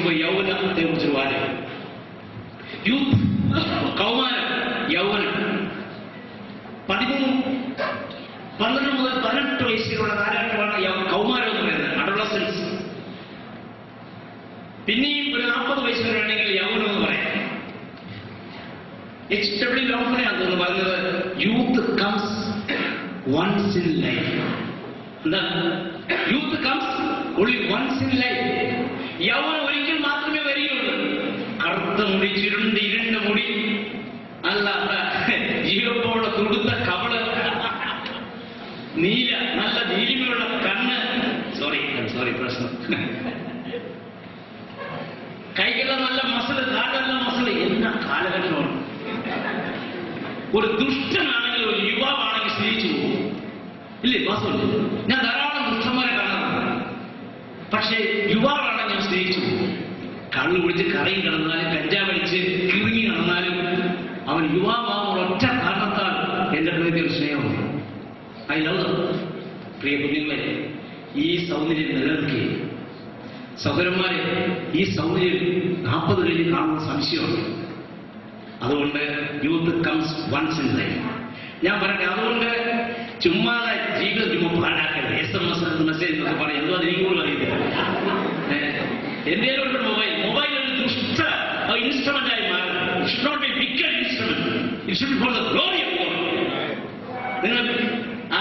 വായിക്കുമ്പോൾ യൗവനത്തെ കുറിച്ച് വാചകം. യൂത്ത്, കൗമാരം, യൗവനം. 13, 12 മുതൽ 18 വയസ്സിലുള്ള കാലഘട്ടമാണ് കൗമാരം എന്ന് പറയുന്നത്, അഡോളസൻസ്. പിന്നെയും ഒരു 40 വയസ്സ് വരെ വേണമെങ്കിൽ യൗവനം എന്ന് പറയാം. HW ലോഫനെയാണെന്ന് പറഞ്ഞത് youth comes once in life. എന്താണ് youth comes only once in life? യൗവനം ഒരിക്കൽ മാത്രമേ വരികയുള്ളൂ. കറുത്ത മുടി, ഇരുണ്ട മുടി, അല്ല ജീവപ്പോടെ തുടുത്ത കവള്, നീല നല്ല നീലിമയുള്ള കണ്ണ്, സോറി പ്രശ്നം, കൈകളെല്ലാം നല്ല മസില്, കാലെല്ലാം മസില്. എന്നാ കാലഘട്ടമാണ്. ഒരു ദുഷ്ടനാണെങ്കിൽ, ഒരു യുവാവാണെങ്കിൽ സ്നേഹിച്ചു പോകും, ഇല്ലേ? വാസ്തവല്ലേ? ഞാൻ ധാരാളം ദുഷ്ടന്മാരെ കാണാറുണ്ട്. പക്ഷേ യുവാവാണെങ്കിൽ ഞാൻ സ്നേഹിച്ചു പോകും. കള്ളു കുടിച്ച് കറയും കിടന്നാലും, കഞ്ചാവടിച്ച് കിറുങ്ങി കിടന്നാലും അവൻ യുവാവാകുന്ന ഒറ്റ കാരണത്താൽ എന്റെ ഹൃദയത്തിൽ സ്നേഹമാണ്. I love dum. പ്രിയ കുഞ്ഞുങ്ങളെ, ഈ സൗന്ദര്യം നിലനിൽക്കുകയും സഹോദരന്മാരെ, ഈ സൗന്ദര്യം 40 കഴിഞ്ഞ് കാണുന്ന സംശയമാണ്. അതുകൊണ്ട് youth comes once in life. ഞാൻ പറയട്ടെ, അതുകൊണ്ട് ചുമ്മാതെ ജീവിതത്തിൽ പാഴാക്കരുത്. SMS മെസ്സേജ് എന്നൊക്കെ പറയും, എന്തോ അതെനിക്ക് പോലും അറിയത്തില്ല. എന്റെ ഒരു മൊബൈൽ ഒരു ദുഷ്ട ഇൻസ്ട്രുമെന്റ് ആയി മാറും. It should not be wicked instrument. It should be for the glory of God. നിങ്ങൾ ആ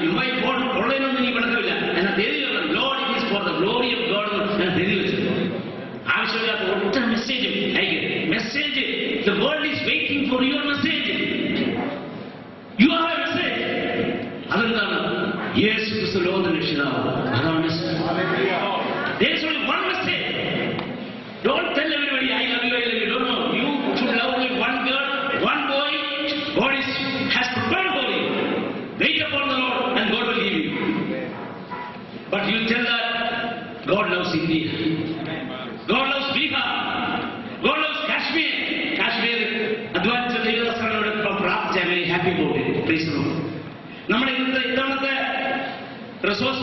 മൊബൈൽ ഫോൺ ഉള്ളതിനൊന്നും ഈ വിളക്കമില്ല. എന്നാൽ തെളിവുള്ള Lord it is for the glory of God ഞാൻ തെളിവ് വെച്ചത്. ആവശ്യമില്ലാത്ത ഒറ്റ മെസ്സേജും അയക്കരുത്. Message, the world is waiting for your message. You have a message. അതെന്താണ്? യേശു ക്രിസ്തു ലോകത്തിന്റെ രക്ഷിതാവ്. അതാണ് message. There is only one message. Don't tell everybody I love you, I love you. No, no. You should love only one girl, one boy. God has prepared for you. Wait upon the Lord and God will give you. But you tell that God loves India. God loves Bihar. God loves Kashmir. Kashmir, Advanced Devasanam Prapti. I'm very happy about it. Praise the Lord. നമ്മുടെ ഇത്തവണത്തെ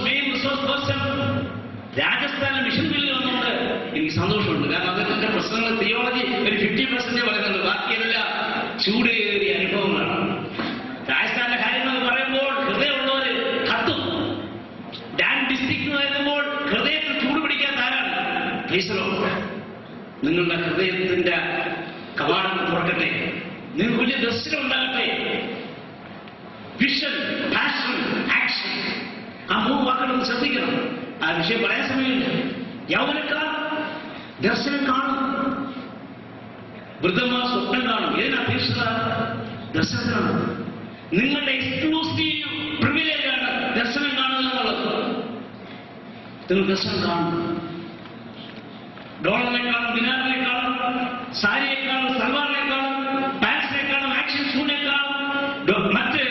main resource person രാജസ്ഥാനിലെ mission ബില്ലിൽ വന്നുകൊണ്ട് എനിക്ക് സന്തോഷമുണ്ട്. കാരണം അതൊക്കെ പ്രശ്നങ്ങൾ തിയോളജി ഒരു 50% പറയുന്നുണ്ട്. ബാക്കിയെല്ലാം ചൂടേറിയ അനുഭവങ്ങളാണ്. രാജസ്ഥാനിലെ കാര്യങ്ങൾ പറയുമ്പോൾ ഹൃദയമുള്ളവര് കത്തും. ഡാൻ ഡിസ്ട്രിക്ട് എന്ന് പറയുമ്പോൾ ഹൃദയത്തിൽ ചൂട് പിടിക്കാൻ ആരാണ്? ക്രൈസ്തവർ. നിങ്ങളുടെ ഹൃദയത്തിന്റെ കവാടം തുറക്കട്ടെ. നിങ്ങൾക്ക് വലിയ ദർശനം ഉണ്ടാകട്ടെ. Vision, passion, action. ആ 3 വാക്കുകളൊന്ന് ശ്രദ്ധിക്കണം. ആ വിഷയം പറയാൻ സമയമില്ല. യൗവനക്കാർ ദർശനം കാണും, വൃദ്ധന്മാർ സ്വപ്നം കാണും. ഏതിനാ അപേക്ഷിത? ദർശനത്തിനാണ്. നിങ്ങളുടെ എക്സ്ക്ലൂസീവ് പ്രിവിലേജാണ് ദർശനം കാണുക എന്നുള്ളത്. നിങ്ങൾ ദർശനം കാണും. ഡോളറിനെക്കാളും, ദിനാറിനെക്കാളും, സാരിയെക്കാളും, സൽവാറിനെക്കാളും, പാൻസിനെക്കാളും, ആക്ഷൻ ഷൂവിനെക്കാളും, മറ്റ്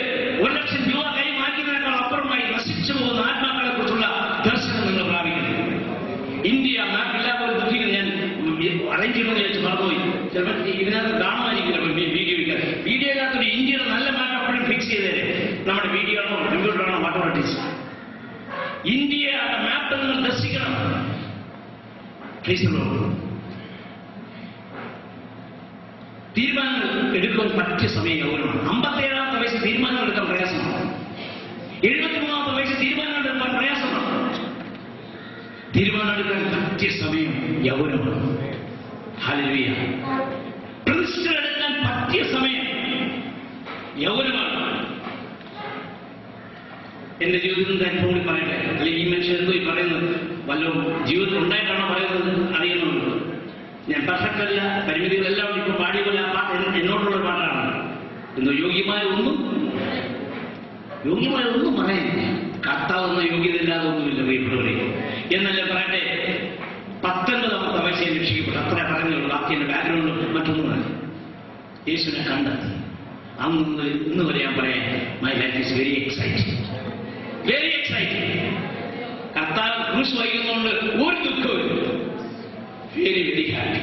1 ലക്ഷം രൂപ കൈ മാറ്റുന്നതിനേക്കാൾ അപ്പുറമായി നശിച്ചു പോകുന്ന ആത്മാക്കളെ കുറിച്ചുള്ള ദർശനം നിങ്ങൾ പ്രാപിക്കുന്നു. ഇന്ത്യ മാപ്പില്ലാത്ത ദുഃഖിക്കുന്നു. ഞാൻ അറേഞ്ച് ചെയ്യുമെന്ന് വെച്ച് മറന്നുപോയി. ചിലപ്പോൾ ഇതിനകത്ത് കാണുമായിരിക്കും വീഡിയോയിനകത്തൊരു ഇന്ത്യയുടെ നല്ല മാപ്പ് അപ്പോഴും ഫിക്സ് ചെയ്തേരെ. നമ്മുടെ വീഡിയോ ആണോ കമ്പ്യൂട്ടറാണോ വാട്ടോറിറ്റീസ്. ഇന്ത്യ മാപ്പ് നിങ്ങൾ ദർശിക്കണം. തീരുമാനങ്ങൾ എടുക്കാൻ പറ്റിയ സമയം യൗവനമാണ്. 57-ാമത്തെ വയസ്സ് തീരുമാനങ്ങൾ എടുക്കാൻ പ്രയാസമാണ്. 73-ാമത്തെ വയസ്സ് തീരുമാനങ്ങൾ എടുക്കാൻ പ്രയാസമാണ്. തീരുമാനം എടുക്കാൻ പറ്റിയ സമയം യൗവനമാണ്. ഹല്ലേലൂയ. പ്രതിഷ്ഠ എടുക്കാൻ പറ്റിയ സമയം യൗവനമാണ്. എന്റെ ജീവിതത്തിൽ അനുഭവം കൂടി പറയട്ടെ. അല്ലെങ്കിൽ ഈ മനുഷ്യൻ എന്തോ ഈ പറയുന്നത് വല്ലതും ജീവിതത്തിൽ ഉണ്ടായിട്ടാണോ പറയുന്നത് അറിയുന്നുണ്ട്. ഞാൻ പെർഫെക്റ്റ് അല്ല, പരിമിതികളെല്ലാം ഇപ്പൊ പാടിയപോലെ ആ പാട്ട് എന്നോടുള്ള പാട്ടാണ്. എന്തോ യോഗ്യമായ ഒന്നും പറയാനില്ല. കർത്താവെന്ന യോഗ്യത ഇല്ലാതെ ഒന്നുമില്ല പ്രിയപ്പെട്ടവരെ. എന്നല്ലേ പറയട്ടെ, 19-ാമത്തെ വയസ്സിൽ രക്ഷിക്കപ്പെട്ടു. അത്ര പറഞ്ഞുള്ളൂ. ബാക്കി എന്റെ ബാക്ക്ഗ്രൗണ്ട് മറ്റൊന്നുമല്ല. യേശുവിനെ കണ്ടെത്തി. അന്ന് ഇന്ന് വരെ ഞാൻ പറയാം, my life is very exciting. Very exciting. കർത്താവ് ക്രൂശ് വഹിക്കുന്നതുകൊണ്ട് ഒരു ദുഃഖവും. Very very happy.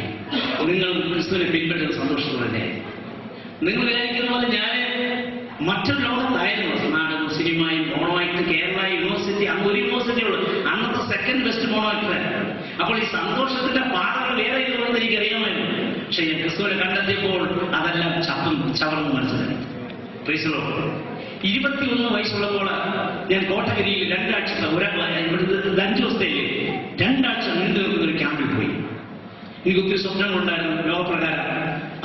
നിങ്ങൾ ക്രിസ്തുവിനെ പിൻപറ്റുന്ന സന്തോഷത്തോടെ. നിങ്ങൾ വിചാരിക്കുന്ന പോലെ ഞാൻ മറ്റൊരു ലോകത്തായിരുന്നു. നാടകം, സിനിമയും, മോണോആക്ട്, കേരള യൂണിവേഴ്സിറ്റി, അങ്ങ് ഒരു യൂണിവേഴ്സിറ്റി ഉള്ളു. അന്നത്തെ സെക്കൻഡ് ബെസ്റ്റ് മോണോആക്ടർ. അപ്പോൾ ഈ സന്തോഷത്തിന്റെ പാതകൾ പക്ഷെ ഞാൻ ക്രിസ്തുവിനെ കണ്ടെത്തിയപ്പോൾ അതെല്ലാം ചവർന്ന് മനസ്സിലായി. 21 വയസ്സുള്ളപ്പോൾ ഞാൻ കോട്ടഗിരിയിൽ 2 ആഴ്ച ഇവിടുത്തെ 5 ദിവസത്തേക്ക് 2 ആഴ്ച നീണ്ടു നിൽക്കുന്ന ഒരു ക്യാമ്പിൽ പോയി. എനിക്ക് ഒത്തിരി സ്വപ്നങ്ങളുണ്ടായിരുന്നു. ലോകപ്രകാരം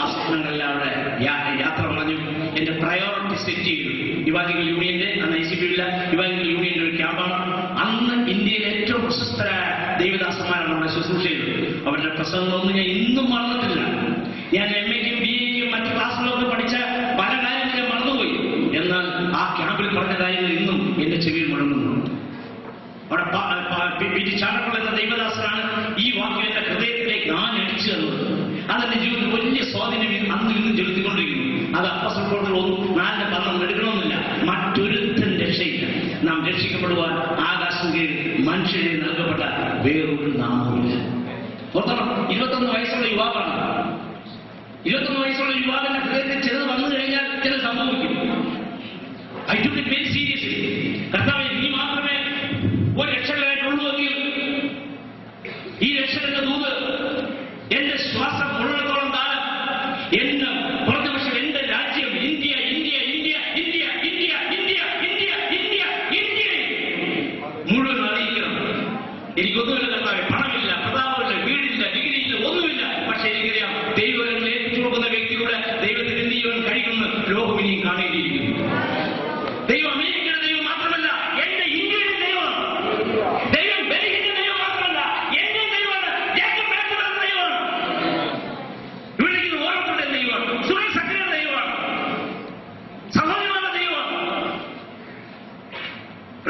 ആ സ്വപ്നങ്ങളെല്ലാം അവിടെ യാത്ര പറഞ്ഞു. എന്റെ പ്രയോറിറ്റി സെറ്റ് ചെയ്തു. യുവാജിക്കൽ യൂണിയന്റെ, അന്ന് ICP ഇല്ല, യുവാജിക്കൽ യൂണിയന്റെ ഒരു ക്യാമ്പാണ്. അന്ന് ഇന്ത്യയിലെ ഏറ്റവും പ്രശസ്തരായ ദൈവദാസന്മാരാണ് നമ്മുടെ ശുശ്രൂഷ ചെയ്തത്. അവരുടെ പ്രസംഗങ്ങളൊന്നും ഞാൻ ഇന്നും മറന്നിട്ടില്ല. ഞാൻ MAക്കും BAക്കും മറ്റു ക്ലാസ്സിലൊക്കെ പഠിച്ച പല കാര്യങ്ങളും മറന്നുപോയി. എന്നാൽ ആ ക്യാമ്പിൽ പറഞ്ഞ കാര്യങ്ങൾ ഇന്നും എന്റെ ചെവിയിൽ മുഴങ്ങുന്നു. അവിടെ ചാടക്കുള്ള എന്ന ദൈവദാസനാണ് ഈ വാക്യം എന്റെ ഹൃദയത്തിലേക്ക് ഞാൻ അടിച്ചു തന്നത്. അതെന്റെ ജീവിതത്തിൽ വലിയ സ്വാധീനം അന്ന് ഇന്നും ചെലുത്തിക്കൊണ്ടിരിക്കുന്നു. അത് അപ്പോസ്തല പ്രവൃത്തികൾ 4:12 എടുക്കണമെന്നില്ല. മറ്റൊരുത്തൻ രക്ഷയില്ല. നാം രക്ഷിക്കപ്പെടുവാൻ ആകാശം കീഴിൽ മനുഷ്യരെ നൽകപ്പെട്ട വേറൊരു നാമമില്ല. ഓർത്തണം, 21 വയസ്സുള്ള യുവാവാണ്. 21 വയസ്സുള്ള യുവാവിന്റെ ഹൃദയത്തിൽ ചിലത് വന്നു കഴിഞ്ഞാൽ ചിലത് സംഭവിക്കും. I took it very seriously. കർത്താവേ, നീ മാത്രമേ ഒരു രക്ഷകനായിട്ടുള്ളൂവെങ്കിൽ ഈ രക്ഷകന്റെ ദൂത് എന്റെ ശ്വാസം മുഴുവനത്തോളം കാലം എന്ന് പറഞ്ഞ പക്ഷേ എന്റെ രാജ്യം India India India India India India India India India മുഴുവൻ അറിയിക്കണം. എനിക്കൊന്നുമില്ല കർത്താവേ, പണമില്ല, പ്രതാപമില്ല, വീടില്ല, ഡിഗ്രിയില്ല, ഒന്നുമില്ല. പക്ഷേ എനിക്കറിയാം ദൈവങ്ങളെ ഏൽപ്പിച്ചു കൊടുക്കുന്ന വ്യക്തിയുടെ ദൈവത്തിന് എന്ത് ചെയ്യാൻ കഴിയുമെന്ന് ലോകം ഇനിയും കാണേണ്ടിയിരിക്കുന്നു. ദൈവം അമേരിക്കയുടെ ദൈവം മാത്രമല്ല, എന്റെ ഇന്ത്യയുടെ ദൈവമാണ്. ദൈവം ബലിഹിന്റെ ദൈവം മാത്രമല്ല, എന്റെ ദൈവമാണ്. ദൈവമാണ് ഇവിടെ ഓരോരുത്തരുടെ ദൈവമാണ്. സുരേഷ് സക്രിയുടെ ദൈവമാണ്. സഹോദരങ്ങളുടെ ദൈവമാണ്.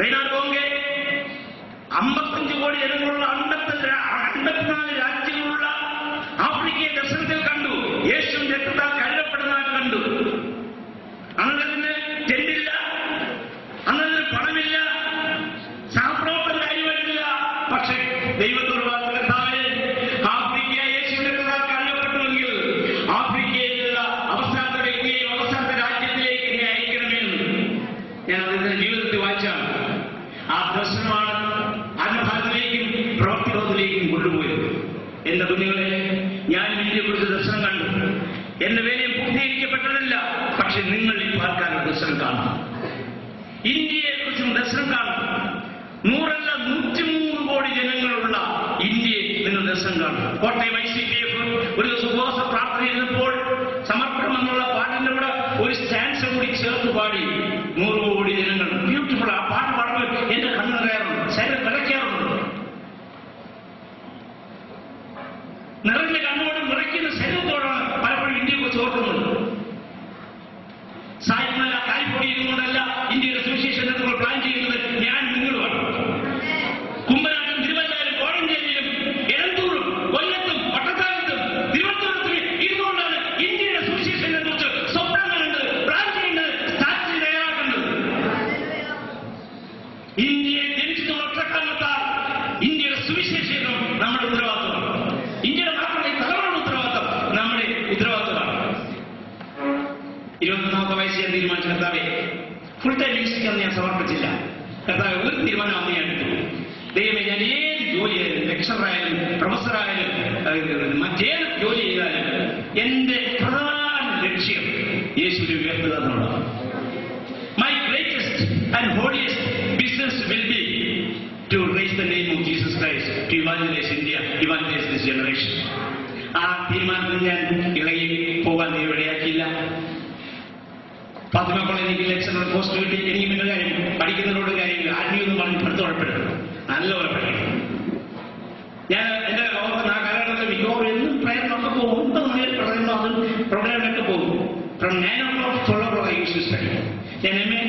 റെയ്നാർഡ് ബോംഗെ 55 കോടി ജനങ്ങളുള്ള 54 രാജ്യങ്ങളുള്ള ആഫ്രിക്കയെ ദർശനത്തിൽ കണ്ടു. യേശുവിന്റെ രക്തത്താൽ കരുതപ്പെടുന്നതായി കണ്ടു. അന്നതിന് ചെണ്ടില്ല, അന്നതിന് പണമില്ല, സഹപ്രവർത്തന കാര്യമായിട്ടില്ല. പക്ഷെ ദൈവത്തോട് കർത്താവേ, ആഫ്രിക്ക യേശുവിന്റെ രക്തത്താൽ കരുതപ്പെട്ടുവെങ്കിൽ ആഫ്രിക്കയിലുള്ള അവസാനത്തെ വ്യക്തിയെയും അവസാനത്തെ രാജ്യത്തിലേക്ക് എന്നെ അയക്കണമെന്ന് ഞാൻ അതിന്റെ ജീവിതത്തിൽ വായിച്ചാണ്. ആ ദർശനമാണ് ആത്മഭാഗത്തിലേക്കും പ്രവൃത്തിബോധത്തിലേക്കും കൊണ്ടുപോയത്. എന്റെ കുഞ്ഞുങ്ങളെ, ഞാൻ ഇന്ത്യയെക്കുറിച്ച് ദർശനം കണ്ടു. എന്റെ വേലയും പൂർത്തീകരിക്കപ്പെട്ടതല്ല. പക്ഷെ നിങ്ങൾ ഈ പാർക്കാരുടെ ദർശനം കാണും. ഇന്ത്യയെക്കുറിച്ചും ദർശനം കാണും. 100 അല്ല 103 കോടി ജനങ്ങളുള്ള ഇന്ത്യയെ നിങ്ങൾ ദർശനം കാണും. കോട്ടയം ICPF ഒരു ദിവസം ഉപവാസ പ്രാർത്ഥന ചെയ്തപ്പോൾ സമർപ്പണം എന്നുള്ള പാട്ടിന്റെ കൂടെ ഒരു സ്റ്റാൻസ് കൂടി ചേർത്ത് പാടി. 100 കോടി ജനങ്ങൾ. ബ്യൂട്ടിഫുൾ. ആ പാട്ട് പാടുമ്പോൾ എന്റെ കണ്ണ് കയറുന്നു, ശരീരം വിറയ്ക്കാറുണ്ട്. നിറഞ്ഞ കണ്ണോടും വിറയ്ക്കുന്ന ശരീരത്തോടാണ് പലപ്പോഴും ഇന്ത്യയെക്കുറിച്ച് ഓർക്കുന്നത്. സായിമല കാലിഫോർണിയയിൽ കൊണ്ടല്ല ഇന്ത്യയുടെ സുവിശേഷം നമ്മൾ പ്ലാൻ ചെയ്യുന്നത്. ഞാൻ നിങ്ങളുമാണ്. കുമ്പനാട്ടും തിരുവല്ലായിലും കോഴഞ്ചേരിയിലും എലന്തൂരും കൊല്ലത്തും പട്ടത്താനത്തും തിരുവനന്തപുരത്തും ഇരുന്നുകൊണ്ടാണ് ഇന്ത്യയുടെ സുവിശേഷത്തെ കുറിച്ച് സ്വപ്നം കണ്ടത്, പ്ലാൻ ചെയ്യുന്നത്, സ്ട്രാറ്റജി തയ്യാറാക്കേണ്ടത്. ഇന്ത്യയെ ജനിച്ചിട്ടുള്ള ഒറ്റക്കാലത്താൽ ഇന്ത്യയുടെ സുവിശേഷം നമ്മുടെ ഉത്തരവാദിത്വമാണ്. ഇന്ത്യയുടെ മാത്രമല്ല ഈ തലമുറയുടെ ഉത്തരവാദിത്വം നമ്മുടെ ഉത്തരവാദിത്വമാണ്. 21 വയസ്സ് ഞാൻ തീരുമാനിച്ച കർത്താവെ, ഫുൾ ടൈം മിനിസ്ട്രിക്ക് അന്ന് ഞാൻ സമർപ്പിച്ചില്ല. കർത്താവെ, ഒരു തീരുമാനം അന്ന് ഞാൻ എടുത്തു. ദൈവമേ, ഞാൻ ഏത് ജോലിയായാലും, ലെക്ചറായാലും, പ്രൊഫസറായാലും, മറ്റേത് ജോലി ചെയ്താലും എന്റെ പ്രധാന ലക്ഷ്യം യേശുവിനെ ഉയർത്തുക എന്നുള്ളതാണ്. My greatest and holiest business will be to raise the name of Jesus Christ, to evangelize India, evangelize this generation. ആ തീരുമാനത്തിൽ ഞാൻ ഇളകി പോകാൻ ഇടയാക്കിയില്ല. ഫാത്തിമ കോളേജിൽ ലെക്ചറർ പോസ്റ്റ് കിട്ടി. എനിക്ക് പിന്നെ കാര്യം പഠിക്കുന്നതിനോട് കാര്യമില്ല. ആത്മീയൊന്നും പറഞ്ഞ് പഠിത്തം ഉറപ്പെടുന്നു. നല്ലപോലെ പഠിക്കണം. ഞാൻ എന്റെ ഓർക്കുന്ന ആ കാലഘട്ടത്തിൽ മിക്കവാറും എന്നും പ്രയത്നമൊക്കെ പോകും. 9 മണി പ്രയത്നം, അതും പ്രോഗ്രാമിലൊക്കെ പോകും. From 9 o'clock to 12 o'clock I used to study. ഞാൻ MA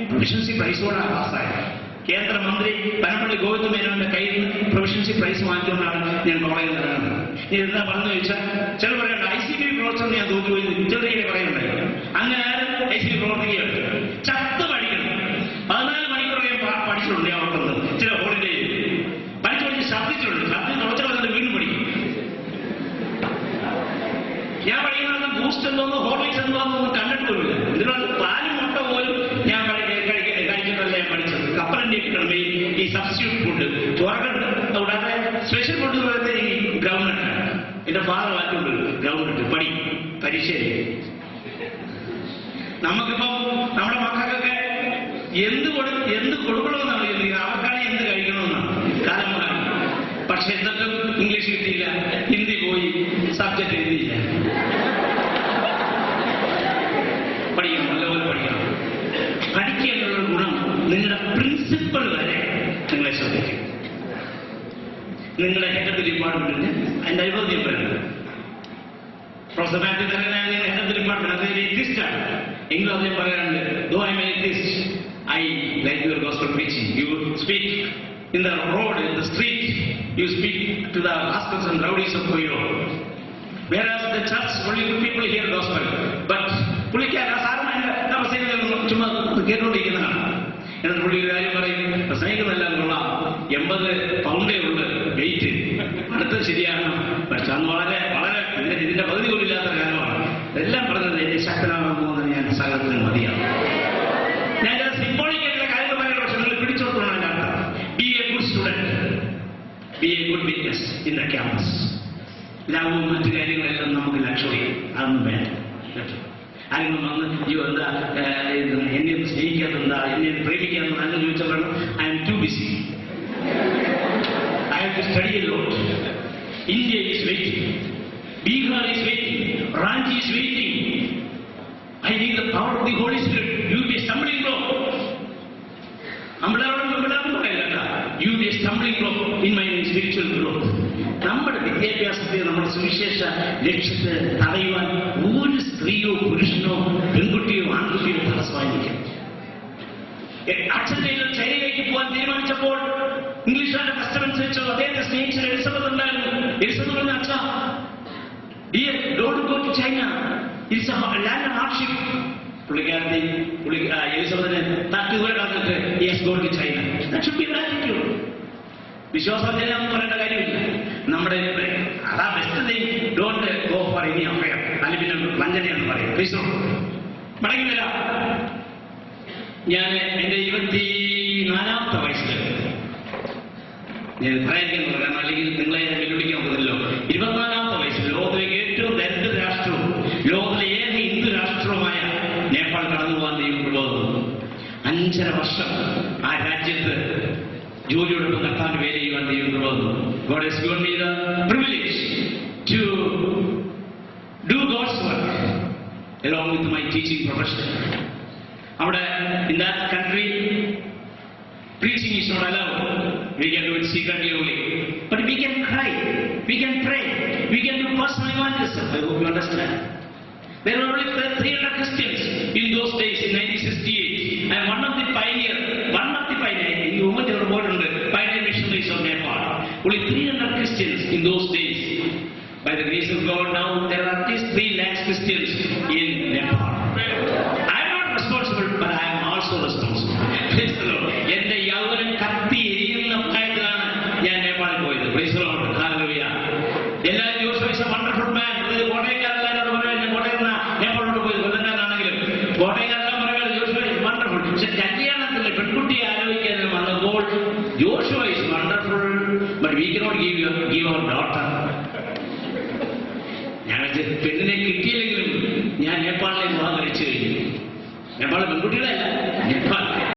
പ്രൊഫഷൻസി പ്രൈസോടാണ് പാസ്സായത്. കേന്ദ്രമന്ത്രി പനപ്പള്ളി ഗോവിന്ദ മേനോന്റെ കയ്യിൽ നിന്ന് പ്രൊഫഷൻസി പ്രൈസ് വാങ്ങിച്ചുകൊണ്ടാണ് ഞാൻ കോളേജിൽ നടന്നത്. ഇനി എന്താ പറഞ്ഞു ചോദിച്ചാൽ ചില പറയണ്ട ICP പ്രവർത്തനം ഞാൻ തോറ്റുപോയി, ചിലരെ പറയുന്നുണ്ടായി. അങ്ങനെ ആരും ICP പ്രവർത്തിക്കുകയാണ്. ചത്ത് പഠിക്കണം. 14 മണിക്കൂർ ഞാൻ പഠിച്ചിട്ടുണ്ട്. ഞാൻ ഓർക്കുന്നത് ചില ഹോളിഡേ പഠിച്ചു ഛർദ്ദിച്ചിട്ടുണ്ട്. ഛർദ്ദിച്ച് തുടച്ചവരെ വീണ്ടും പഠിക്കും. ഞാൻ പഠിക്കുന്നത് ബൂസ്റ്റ് എന്തോന്നോ ഹോർലിക്സ് എന്തോന്നൊന്നും കണ്ടിട്ടില്ല. ഇതിനുള്ള പാലും മുട്ട പോലും ഞാൻ കഴിച്ചിട്ടല്ല ഞാൻ പഠിച്ചത്. കപ്പലണ്ടി കിട്ടണം, ഈ സബ്സ്റ്റിറ്റ്യൂട്ട് ഫുഡ്, കൂടാതെ സ്പെഷ്യൽ ഫുഡ് പോലത്തെ ഈ ഗ്രൗണ്ട് എന്റെ ഫാദർ മാറ്റുണ്ട് ഗ്രൗണ്ട് ഇട്ട് പരീക്ഷ. നമുക്കിപ്പം നമ്മുടെ മക്കൾക്കൊക്കെ എന്ത് കൊടുക്കണമെന്നാണ് ചോദിക്കുന്നത്, അവർക്കാണ് എന്ത് കഴിക്കണമെന്നാണ് കാലം മാറി. പക്ഷെ എന്തൊക്കെ ഇംഗ്ലീഷ് കിട്ടിയില്ല, ഹിന്ദി പോയി, സബ്ജക്ട് എഴുതിയില്ല. പഠിക്കണം, നല്ലപോലെ പഠിക്കണം. പഠിക്കാനുള്ള ഗുണം നിങ്ങളുടെ പ്രിൻസിപ്പൽ വരെ നിങ്ങളെ ശ്രദ്ധിക്കും. നിങ്ങളുടെ ഹെഡ് ഓഫ് ദി ഡിപ്പാർട്ട്മെന്റിന് അതിന്റെ അഭിപ്രായം പറയുന്നത് professor Mathew head of the department അത് എത്തിസ്റ്റാണ് എങ്കിലും അദ്ദേഹം പറയാറുണ്ട്, though I am an atheist, I like your gospel preaching. You speak in the road, in the street, you speak to the rascals and rowdies of Koiro. Whereas the church, only good people hear gospel. But പുള്ളിക്കാരൻ സാധാരണ ചുമ്മാ കേട്ടുകൊണ്ടിരിക്കുന്നതാണ്. എന്നിട്ട് പുള്ളി ഒരു കാര്യം പറയും, പ്രസംഗിക്കുന്നതല്ല എന്നുള്ള 80 പൗണ്ടേ ഉള്ളു വെയിറ്റ്, അടുത്തത് ശരിയാണ്. പക്ഷെ അന്ന് വളരെ വളരെ ഇതിന്റെ പകുതി പോലും ഇല്ലാത്ത കാലമാണ്. ഇതെല്ലാം പറഞ്ഞത് എന്നെ ശക്തനാകാൻ പോകുന്നത് ഞാൻ സകലത്തിന് മതിയാണ്. ഞാൻ സിംബോളിക് ആയിട്ടുള്ള കാര്യങ്ങൾ പറയുന്നത്, പക്ഷെ നിങ്ങൾ പിടിച്ചോട്ടണം. Be a good student, be a good witness in the campus. ലാഭവും മറ്റു കാര്യങ്ങളെല്ലാം നമുക്ക് ലക്ഷറി അതൊന്നും വേണ്ട. ആരെങ്കിലും വന്ന് എന്താ എന്നെ ഒന്ന് സ്നേഹിക്കാത്തെന്താ, എന്നെ പ്രേമിക്കാത്ത അങ്ങനെ ചോദിച്ചാൽ I am too busy, I have to study a lot. India is waiting, Bihar is waiting, Ranchi is waiting. I need the power of the Holy Spirit. You be stumbling block. You be a stumbling block in my spiritual growth. നമ്മുടെ വിദ്യാഭ്യാസത്തെ, നമ്മുടെ സുവിശേഷ ലക്ഷ്യത്തെ തടയുവാൻ ഒരു സ്ത്രീയോ പുരുഷനോ പെൺകുട്ടിയോ ആൺകുട്ടിയോ തടസ്സമായിരിക്കും. അച്ഛൻ്റെ ചൈനയിലേക്ക് പോകാൻ തീരുമാനിച്ചപ്പോൾ ഇംഗ്ലീഷുകാരുടെ കസ്റ്റമനുസരിച്ചോ അദ്ദേഹത്തെ സ്നേഹിച്ച എലിസബത്ത് ഉണ്ടായിരുന്നു. എലിസബത്ത് പറഞ്ഞ അച്ഛാ, dear, don't go to China. It's a land of hardship. പുള്ളിക്കാരത്തി എലിസബത്തിനെ തട്ടുകൂടെ കളഞ്ഞിട്ട് yes go to China. That should be attitude. വിശ്വാസത്തിനൊന്നും പറയേണ്ട കാര്യമില്ല. നമ്മുടെ അതാ best thing. Don't go for any affair. അല്ലെങ്കിൽ പിന്നെ വഞ്ചനയെന്ന് പറയും. മടങ്ങി വരാം. ഞാൻ എന്റെ 24ാമത്തെ വയസ്സിൽ, ഞാൻ പറയാൻ കാരണം അല്ലെങ്കിൽ നിങ്ങളെ ഞാൻ വെല്ലുവിളിക്കാൻ പോകുന്നല്ലോ, 24ാമത്തെ വയസ്സിൽ ലോകത്തിലേക്ക് ഏറ്റവും ദരിദ്ര രാഷ്ട്രവും ലോകത്തിലെ ഏക ഹിന്ദു രാഷ്ട്രവുമായ നേപ്പാൾ കടന്നു പോകാൻ ദൈവമുള്ളത്. 5.5 വർഷം ആ രാജ്യത്ത് ജോലിയോടൊപ്പം കർത്താവിന് വേല ചെയ്യുവാൻ ദൈവമുള്ളത്. God has given me the privilege to do God's work along with my teaching profession. അവിടെ in that country preaching is not allowed. We can do it secretly only, but we can cry, we can pray, we can do personal evangelism. I hope you understand. There were only 300 Christians in those days in 1968. I am one of the pioneer. You know there were pioneer missionaries of Nepal. Only 300 Christians in those days. By the grace of God, now there are at least 3 lakhs Christians in Nepal. I am not responsible, but I am also responsible. Praise the Lord. എന്റെ യൗവനം കത്തി എരിയുന്ന പ്രായത്തിലാണ് ഞാൻ നേപ്പാളിൽ പോയത്. Praise the Lord. Hallelujah. എല്ലാവരും Josh is a wonderful man. കോട്ടയക്കാരെല്ലാം പറയാൻ നേപ്പാളിലോട്ട് പോയത്. കൊല്ലക്കാരാണെങ്കിലും കോട്ടയക്കാരെല്ലാം പറയാൻ ജോഷ് ഈസ് വണ്ടർഫുൾ. പക്ഷെ കല്യാണത്തിൽ പെൺകുട്ടിയെ ആലോചിക്കാൻ വന്നപ്പോൾ Josh is wonderful, but we cannot give our daughter. ഞാൻ പെണ്ണിനെ കിട്ടിയില്ലെങ്കിലും ഞാൻ നേപ്പാളിലേക്ക് വിവാഹം കഴിച്ചു കഴിഞ്ഞു. നേപ്പാൾ പെൺകുട്ടികളല്ല, നേപ്പാൾ